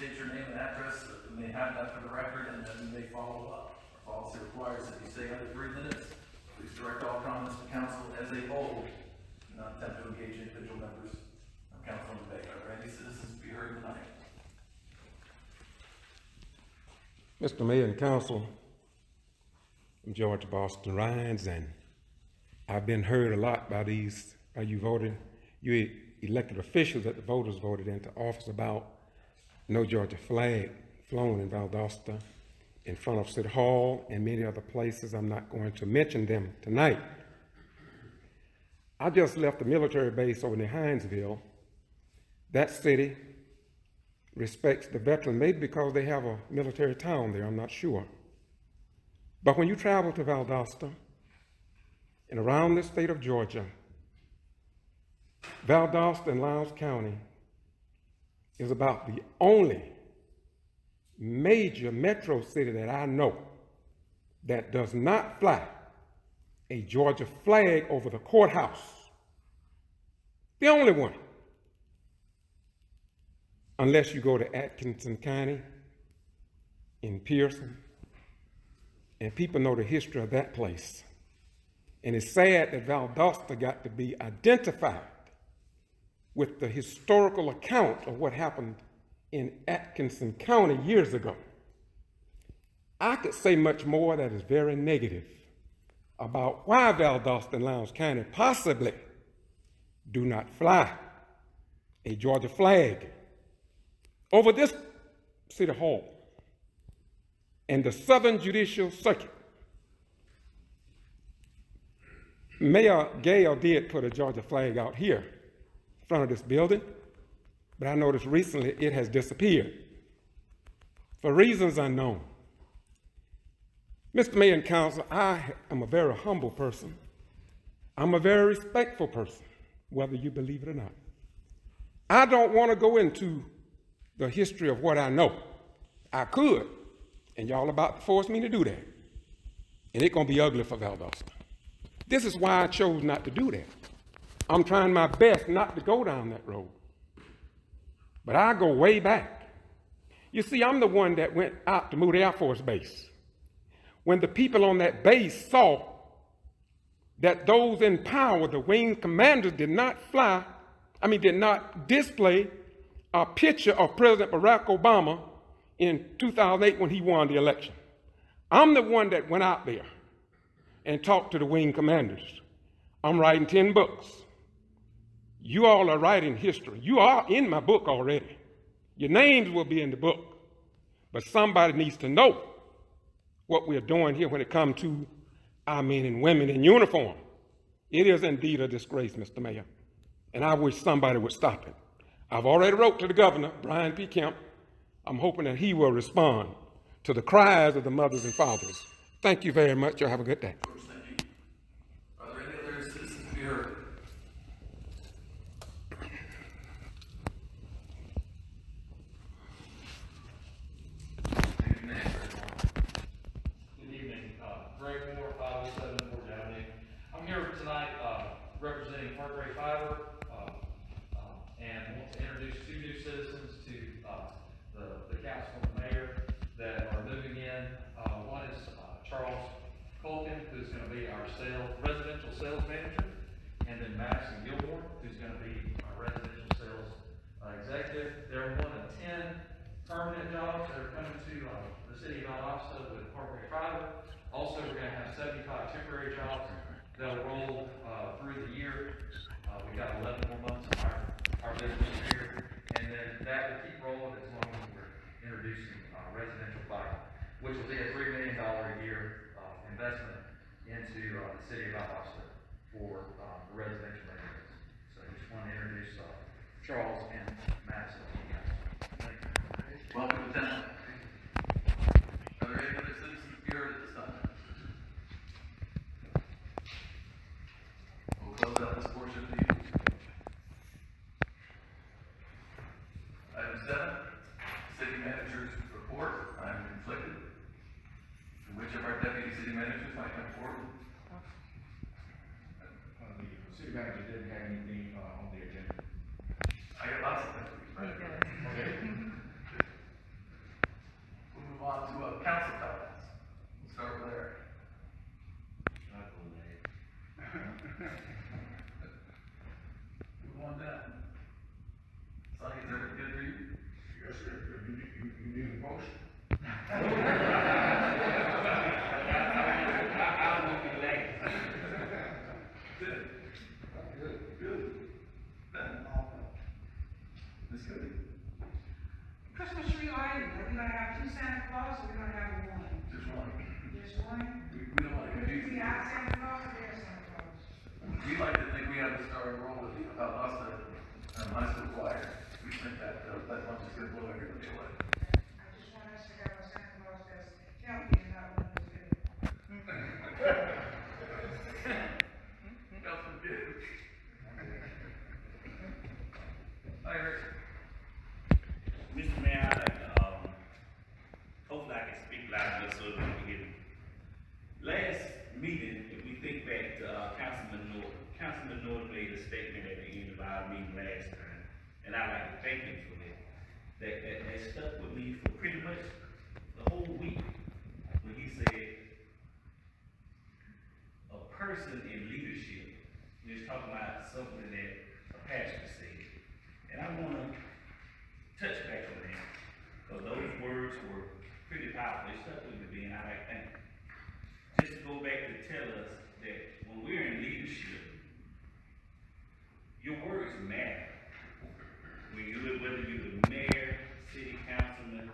state your name and address, we may have that for the record, and then we may follow up. Our policy requires that you stay under 3 minutes. Please direct all comments to council as a whole. Do not attempt to engage individual members of council in debate. Are there any citizens to be heard tonight? Mr. Mayor and Council, I'm George Boston Rhines, and I've been heard a lot by you elected officials that the voters voted into office about no Georgia flag flown in Valdosta, in front of City Hall, and many other places. I'm not going to mention them tonight. I just left the military base over near Hinesville. That city respects the veteran, maybe because they have a military town there, I'm not sure. But when you travel to Valdosta and around the state of Georgia, Valdosta and Lowndes County is about the only major metro city that I know that does not fly a Georgia flag over the courthouse. The only one. Unless you go to Atkinson County in Pearson, and people know the history of that place. And it's sad that Valdosta got to be identified with the historical account of what happened in Atkinson County years ago. I could say much more that is very negative about why Valdosta and Lowndes County possibly do not fly a Georgia flag over this City Hall and the Southern Judicial Circuit. Mayor Gale did put a Georgia flag out here in front of this building, but I noticed recently it has disappeared for reasons unknown. Mr. Mayor and Council, I am a very humble person. I'm a very respectful person, whether you believe it or not. I don't want to go into the history of what I know. I could, and y'all about to force me to do that. And it's going to be ugly for Valdosta. This is why I chose not to do that. I'm trying my best not to go down that road. But I go way back. You see, I'm the one that went out to Moody Air Force Base. When the people on that base saw that those in power, the wing commanders, did not display a picture of President Barack Obama in 2008 when he won the election. I'm the one that went out there and talked to the wing commanders. I'm writing 10 books. You all are writing history. You are in my book already. Your names will be in the book. But somebody needs to know what we're doing here when it comes to our men and women in uniform. It is indeed a disgrace, Mr. Mayor, and I wish somebody would stop it. I've already wrote to the governor, Brian P. Kemp. I'm hoping that he will respond to the cries of the mothers and fathers. Thank you very much. You'll have a good day. Thank you. Are there any other citizens to be heard? Good evening. Greg Moore, 507 Fort Avenue. I'm here tonight representing Parkway Fiber and want to introduce 2 new citizens to the council and the mayor that are moving in. One is Charles Colkin, who's going to be our residential sales manager, and then Madison Gilmore, who's going to be our residential sales executive. They're one of 10 permanent jobs that are coming to the city of Valdosta with Parkway Fiber. Also, we're going to have 75 temporary jobs that'll roll through the year. We've got 11 more months of our business here, and then that will keep rolling as long as we're introducing residential fiber, which will be a $3 million a year investment into the city of Valdosta for the residential areas. So I just want to introduce Charles and Madison. Thank you. Welcome, Lieutenant. Are there any other citizens to be heard at this time? We'll close out this portion of the meeting. Item 7, City Manager's Report. I am conflicted. Which of our deputy city managers might come forward? The city manager didn't have anything on the agenda. I got lots of things. Okay. two items, are we gonna have two Santa Claus, or we gonna have one? Just one. Just one? We don't want to Could it confuse be it. our Santa Claus or their Santa Claus? We like to think we have the star and roll with the Valdosta high school choir. We think that lunch is gonna blow everybody away. I just want us to have a Santa Claus that's healthy and not one that's good. God forbid. I heard. Mr. Mayor, I'd like to, hopefully I can speak loud enough so that we can hear me. Last meeting, if we think back to, Councilman Norton made a statement at the end of our meeting last time, and I'd like to thank him for that. That stuck with me for pretty much the whole week, when he said, a person in leadership, he was talking about something that a pastor said, and I wanna touch back on that, because those words were pretty powerful. They stuck with me, and I like thank you. Just to go back to tell us that when we're in leadership, your words matter. Whether you're the mayor, city councilman,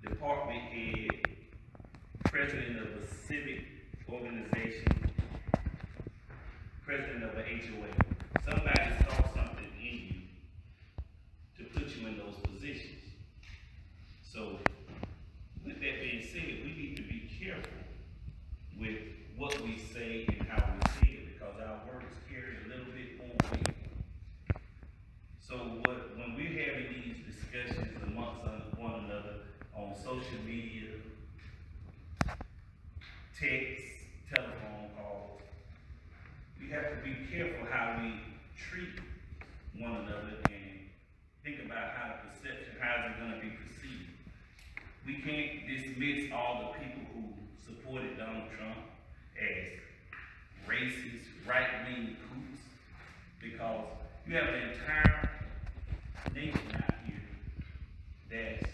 department head, president of a civic organization, president of an HOA, somebody saw something in you to put you in those positions. So, with that being said, we need to be careful with what we say and how we say it, because our words carry a little bit more weight. So when we're having these discussions amongst one another on social media, texts, telephone calls, we have to be careful how we treat one another and think about how the perception, how it's going to be perceived. We can't dismiss all the people who supported Donald Trump as racist, right-wing coots, because you have an entire nation out here that's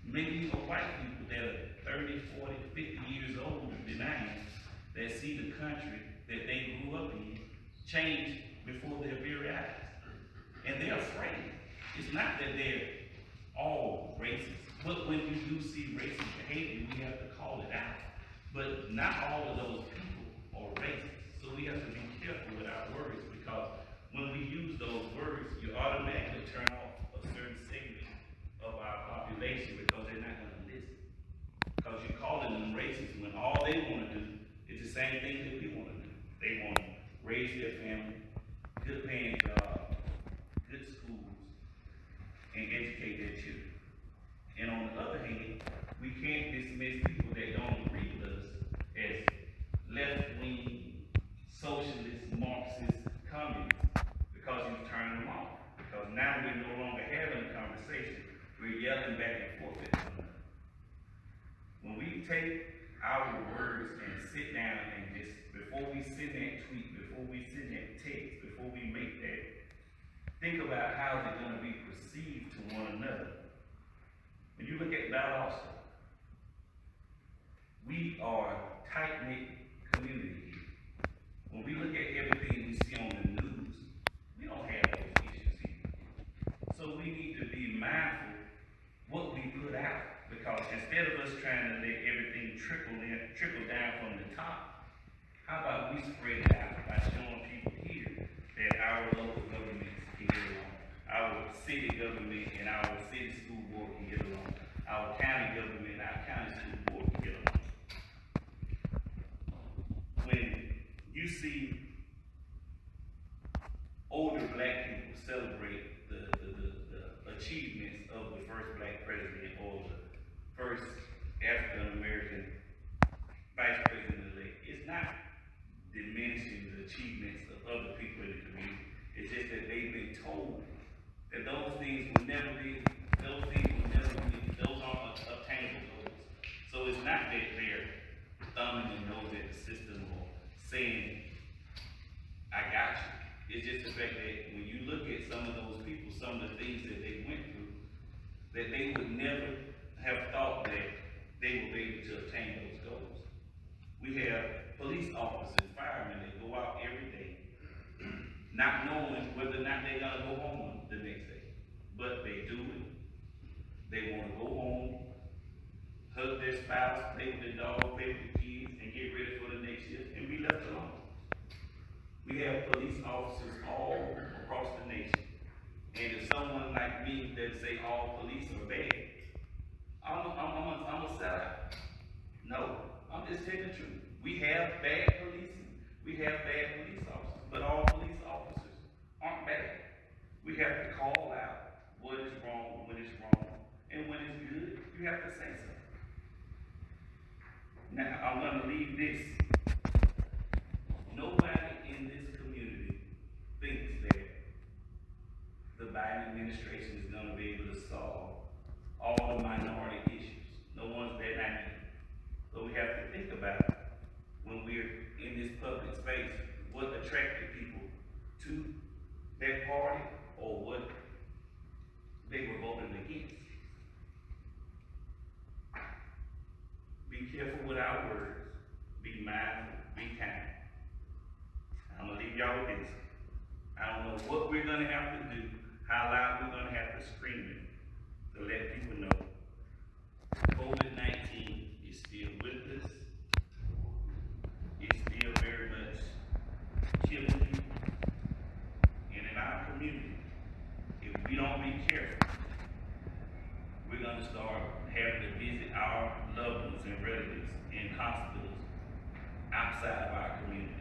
many of white people that are 30, 40, 50 years old and behind, that see the country that they grew up in change before their very eyes. And they're afraid. It's not that they're all racist, but when you do see racist behavior, we have to call it out. But not all of those people are racist. So we have to be careful with our words, because when we use those words, you automatically turn off a certain segment of our population, because they're not going to listen. Because you're calling them racist when all they want to do is the same thing that we want to do. They want to raise their family, good paying jobs, good schools, and educate their children. And on the other hand, we can't dismiss people that don't agree with us as left-wing, socialist, Marxist, communists, because you've turned them off. Because now we're no longer having a conversation. We're yelling back and forth at one another. When we take our words and sit down and just, before we send that tweet, before we send that text, before we make that, think about how they're going to be perceived to one another. When you look at Valdosta, we are a tight-knit community here. When we look at everything we see on the news, we don't have those issues here. So we need to be mindful what we put out, because instead of us trying to let everything trickle down from the top, how about we spread it out by showing people here that our local governments can get along, our city government and our city school board can get along, our county government and our county school board can get along. When you see older black people celebrate the achievements of the first black president or the first African-American vice president-elect, it's not diminishing the achievements of other people in the community. It's just that they've been told that those things will never be, those aren't obtainable goals. So it's not that they're thumbing their nose at the system or saying, I got you. It's just the fact that when you look at some of those people, some of the things that they went through, that they would never have thought that they would be able to obtain those goals. We have police officers, firemen that go out every day, not knowing whether or not they're gonna go home the next day. But they do it. They want to spouse, play with the dog, play with the kids, and get ready for the next shift and be left alone. We have police officers all across the nation. And if someone like me that say all police are bad, I'm a sellout. No, I'm just telling the truth. We have bad policing. We have bad police officers, but all police officers aren't bad. We have to call out what is wrong when it's wrong, and when it's good, you have to say so. Now, I'm gonna leave this. Nobody in this community thinks that the Biden administration is gonna be able to solve all the minority issues. No one's that naive. But we have to think about when we're in this public space, what attracted people to that party or what they were voting against. Be careful with our words. Be mindful. Be kind. I'm gonna leave y'all with this. I don't know what we're gonna have to do, how loud we're gonna have to scream it to let people know COVID-19 is still with us. It's still very much killing people. And in our community, if we don't be careful, we're gonna start having to visit our loved ones and relatives in hospitals outside of our community.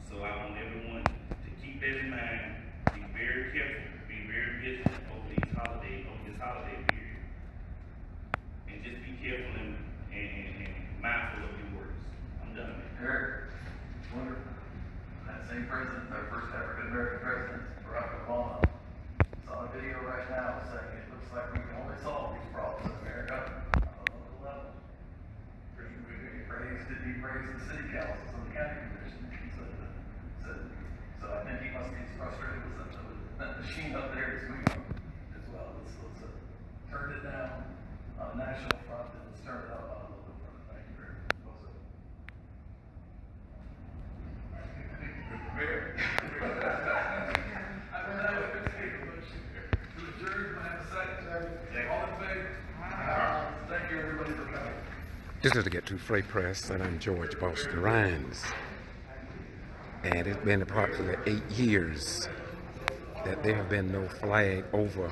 So I want everyone to keep that in mind, be very careful, be very vigilant over this holiday period. And just be careful and mindful of your words. I'm done. Eric, wonderful. That same president, our first African American president, Barack Obama, saw a video right now saying it looks like we can only solve these problems in America on a local level. He praised the city councils and the county commission. So I think he must be frustrated with that machine up there is moving as well. Let's turn it down on a national front and let's turn it up on a local front. Thank you very much. Mayor. I don't know if it's taken, but to adjourn, I have a second. All in favor? Thank you, everybody, for coming. This is the Get to Free Press, and I'm George Boston Rhines. And it's been approximately 8 years that there have been no flag over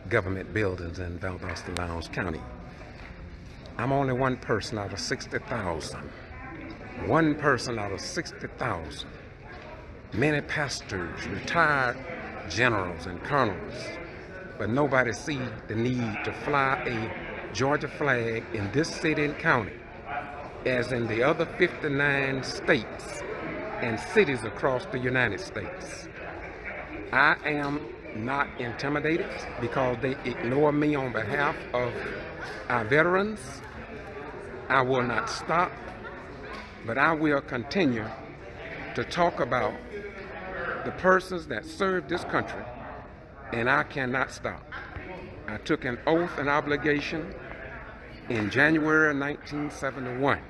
government buildings in Valdosta, Lowndes County. I'm only one person out of 60,000. One person out of 60,000. Many pastors, retired generals and colonels, but nobody see the need to fly a Georgia flag in this city and county, as in the other 59 states and cities across the United States. I am not intimidated because they ignore me on behalf of our veterans. I will not stop, but I will continue to talk about the persons that serve this country, and I cannot stop. I took an oath and obligation in January 1971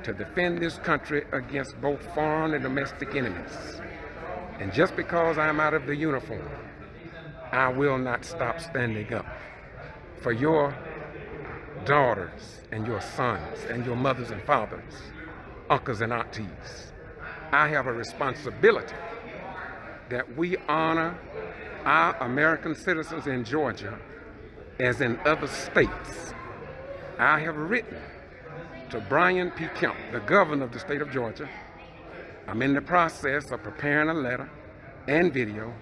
to defend this country against both foreign and domestic enemies. And just because I'm out of the uniform, I will not stop standing up for your daughters and your sons and your mothers and fathers, uncles and aunties. I have a responsibility that we honor our American citizens in Georgia as in other states. I have written to Brian P. Kemp, the governor of the state of Georgia. I'm in the process of preparing a letter and video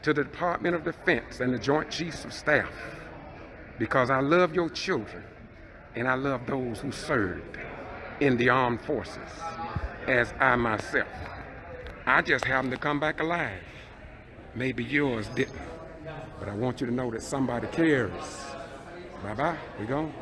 to the Department of Defense and the Joint Chiefs of Staff, because I love your children and I love those who served in the armed forces, as I myself. I just happened to come back alive. Maybe yours didn't, but I want you to know that somebody cares. Bye-bye, we gone.